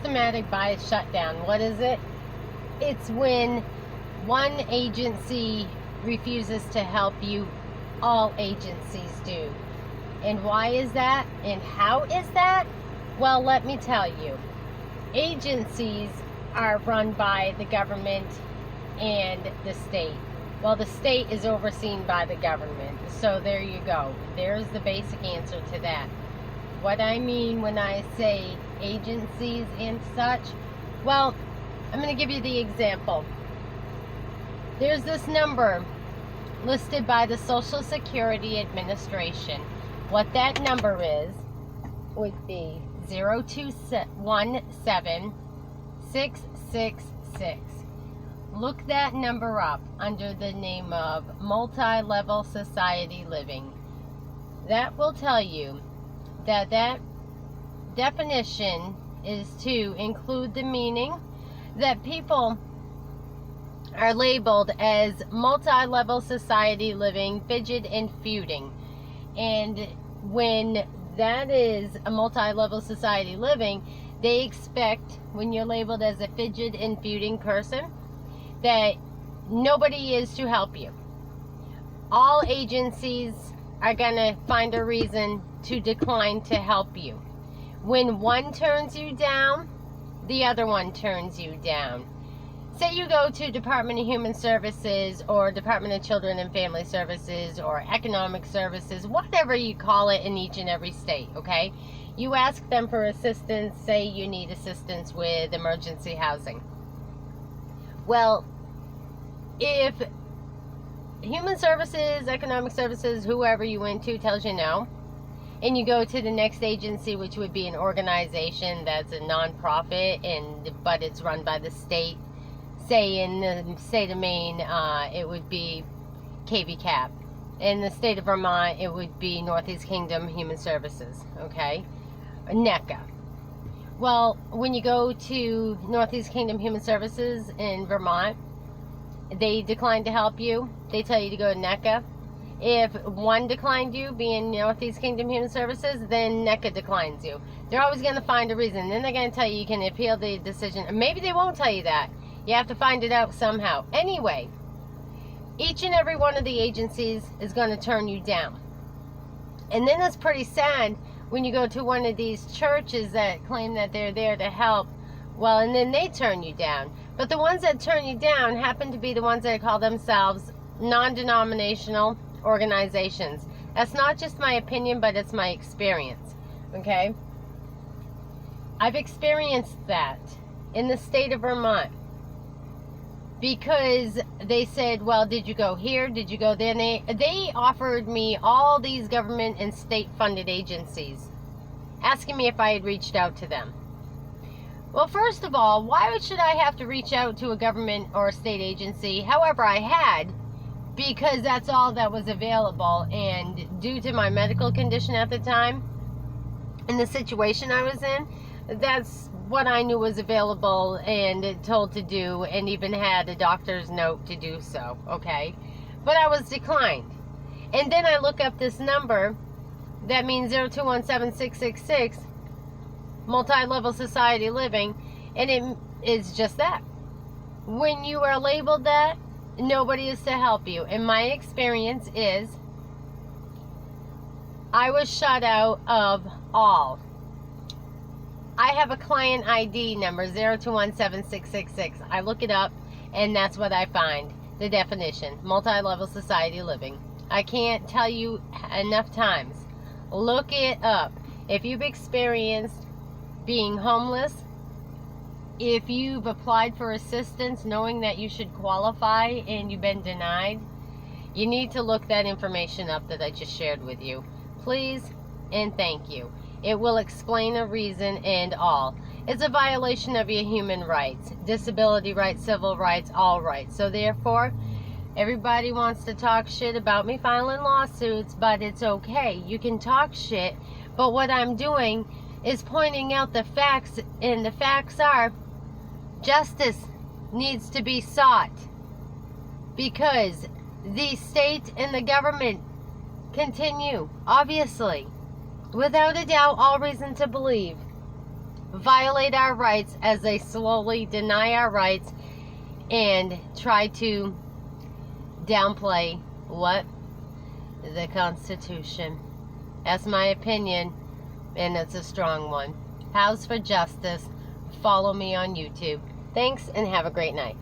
systematic bias shutdown. What is it? It's when one agency refuses to help you, all agencies do. And why is that? And how is that? Well, let me tell you. Agencies are run by the government and the state. Well, the state is overseen by the government. So there you go. There's the basic answer to that. What I mean when I say agencies and such, well, I'm going to give you the example. There's this number listed by the Social Security Administration. What that number is would be 0217-666. Look that number up under the name of multi-level society living. That will tell you that definition is to include the meaning that people are labeled as multi-level society living, fidget and feuding. And when that is a multi-level society living, they expect, when you're labeled as a fidget and feuding person, that nobody is to help you. All agencies are going to find a reason to decline to help you. When one turns you down, the other one turns you down. Say you go to Department of Human Services or Department of Children and Family Services or Economic Services, whatever you call it in each and every state, okay? You ask them for assistance, say you need assistance with emergency housing. Well, if Human Services, Economic Services, whoever you went to tells you no, and you go to the next agency, which would be an organization that's a non-profit, but it's run by the state. Say in the state of Maine, it would be KVCAP. In the state of Vermont, it would be Northeast Kingdom Human Services, okay? NECA. Well, when you go to Northeast Kingdom Human Services in Vermont, they decline to help you. They tell you to go to NECA. If one declined you, being Northeast Kingdom Human Services, then NECA declines you. They're always going to find a reason. Then they're going to tell you can appeal the decision. Maybe they won't tell you that. You have to find it out somehow. Anyway, each and every one of the agencies is going to turn you down. And then it's pretty sad when you go to one of these churches that claim that they're there to help. Well, and then they turn you down. But the ones that turn you down happen to be the ones that call themselves non-denominational organizations. That's not just my opinion, but it's my experience. Okay? I've experienced that in the state of Vermont. Because they said, well, did you go here? Did you go there? And they offered me all these government and state-funded agencies, asking me if I had reached out to them. Well, first of all, why should I have to reach out to a government or a state agency? However, I had, because that's all that was available. And due to my medical condition at the time, and the situation I was in, that's what I knew was available and told to do, and even had a doctor's note to do so, okay? But I was declined. And then I look up this number, that means 0217-666, multi-level society living, and it is just that. When you are labeled that, nobody is to help you. And my experience is, I was shut out of all. I have a client ID number, 0217-666. I look it up, and that's what I find. The definition, multi-level society living. I can't tell you enough times. Look it up. If you've experienced being homeless, if you've applied for assistance knowing that you should qualify and you've been denied, you need to look that information up that I just shared with you. Please and thank you. It will explain a reason and all. It's a violation of your human rights, disability rights, civil rights, all rights. So therefore, everybody wants to talk shit about me filing lawsuits, but it's okay. You can talk shit, but what I'm doing is pointing out the facts, and the facts are justice needs to be sought because the state and the government continue, obviously, without a doubt, all reason to believe violate our rights as they slowly deny our rights and try to downplay what? The Constitution. That's my opinion, and it's a strong one. House for Justice. Follow me on YouTube. Thanks, and have a great night.